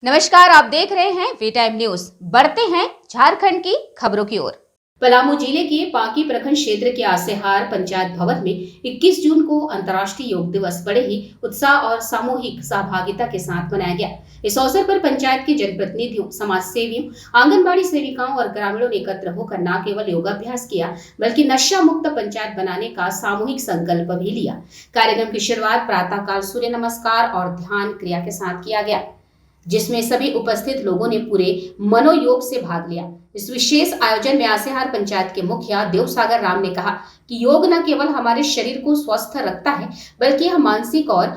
नमस्कार, आप देख रहे हैं वी टाइम न्यूज। बढ़ते हैं झारखंड की खबरों की ओर। पलामू जिले के पांकी प्रखंड क्षेत्र के आसेहार पंचायत भवन में 21 जून को अंतर्राष्ट्रीय योग दिवस बड़े ही उत्साह और सामूहिक सहभागिता के साथ मनाया गया। इस अवसर पर पंचायत के जनप्रतिनिधियों, समाज सेवियों, आंगनबाड़ी सेविकाओं और ग्रामीणों ने एकत्र होकर न केवल योगाभ्यास किया बल्कि नशा मुक्त पंचायत बनाने का सामूहिक संकल्प भी लिया। कार्यक्रम की शुरुआत प्रातः काल सूर्य नमस्कार और ध्यान क्रिया के साथ किया गया, जिसमें सभी उपस्थित लोगों ने पूरे मनोयोग से भाग लिया। इस विशेष आयोजन में आसेहार पंचायत के मुखिया देवसागर राम ने कहा कि योग न केवल हमारे शरीर को स्वस्थ रखता है बल्कि यह मानसिक और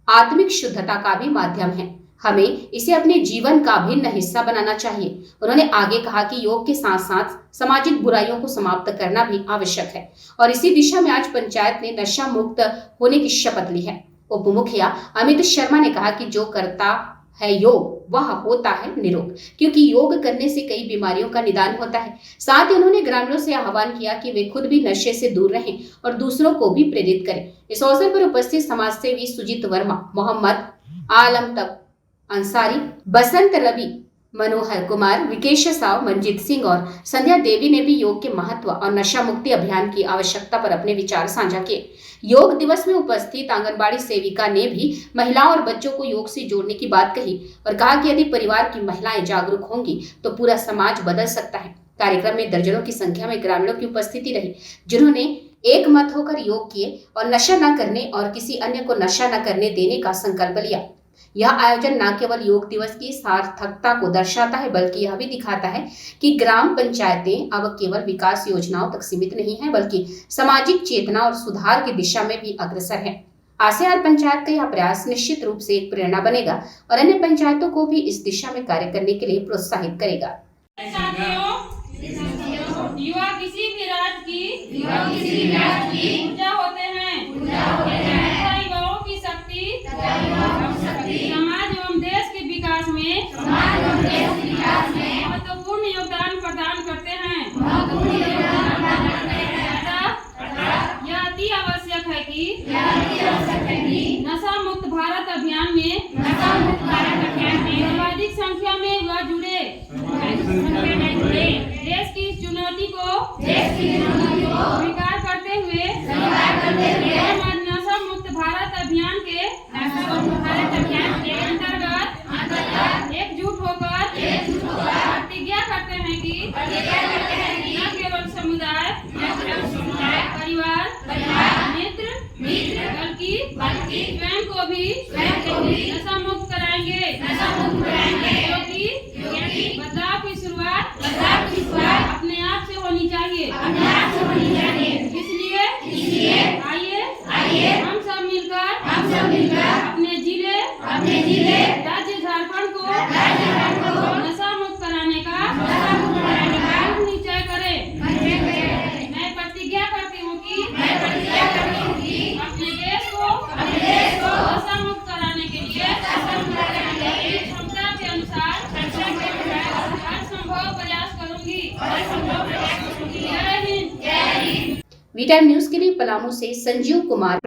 आत्मिक शुद्धता का भी माध्यम है। हमें इसे अपने जीवन का भिन्न हिस्सा बनाना चाहिए। उन्होंने आगे कहा कि योग के साथ साथ सामाजिक बुराइयों को समाप्त करना भी आवश्यक है और इसी दिशा में आज पंचायत ने नशा मुक्त होने की शपथ ली है। उप मुखिया अमित शर्मा ने कहा कि जो करता है योग वह होता है निरोग, क्योंकि योग करने से कई बीमारियों का निदान होता है। साथ ही उन्होंने ग्रामीणों से आह्वान किया कि वे खुद भी नशे से दूर रहें और दूसरों को भी प्रेरित करें। इस अवसर पर उपस्थित समाज सेवी सुजीत वर्मा, मोहम्मद आलम तब अंसारी, बसंत रवि, मनोहर कुमार, विकेश साव, मंजीत सिंह और संध्या देवी ने भी योग के महत्व और नशा मुक्ति अभियान की आवश्यकता पर अपने विचार साझा किए। योग दिवस में उपस्थित आंगनबाड़ी सेविका ने भी महिलाओं और बच्चों को योग से जोड़ने की बात कही और कहा कि यदि परिवार की महिलाएं जागरूक होंगी तो पूरा समाज बदल सकता है। कार्यक्रम में दर्जनों की संख्या में ग्रामीणों की उपस्थिति रही, जिन्होंने एक मत होकर योग किए और नशा न करने और किसी अन्य को नशा न करने देने का संकल्प लिया। यह आयोजन न केवल योग दिवस की सार्थकता को दर्शाता है बल्कि यह भी दिखाता है कि ग्राम पंचायतें अब केवल विकास योजनाओं तक सीमित नहीं है बल्कि सामाजिक चेतना और सुधार की दिशा में भी अग्रसर है। आसेहार पंचायत का यह प्रयास निश्चित रूप से एक प्रेरणा बनेगा और अन्य पंचायतों को भी इस दिशा में कार्य करने के लिए प्रोत्साहित करेगा। युवा किसी भी राज्य की ऊर्जा होते हैं। युवाओं की शक्ति समाज एवं देश के विकास में महत्वपूर्ण योगदान प्रदान करते हैं। यह अति आवश्यक है कि नशा मुक्त भारत अभियान में सर्वाधिक संख्या में युवा जुड़े। देश की इस चुनौती को स्वीकार करते हुए हम आज नशा मुक्त भारत अभियान के अंतर्गत एकजुट होकर प्रतिज्ञा करते हैं कि न केवल समुदाय, परिवार, मित्र बल्कि स्वयं को भी नशा मुक्त कराएंगे, क्योंकि बदलाव की शुरुआत अपने आप से होनी चाहिए। इसलिए आइए हम सब मिलकर अपने जिले राज्य झारखंड को नशा मुक्त कराने का निश्चय करें। मैं प्रतिज्ञा करती हूँ कि अपने देश को नशा मुक्त कराने के लिए क्षमता के अनुसार हर संभव प्रयास करूंगी। जय हिंद। वी टाइम न्यूज के लिए पलामू से संजीव कुमार।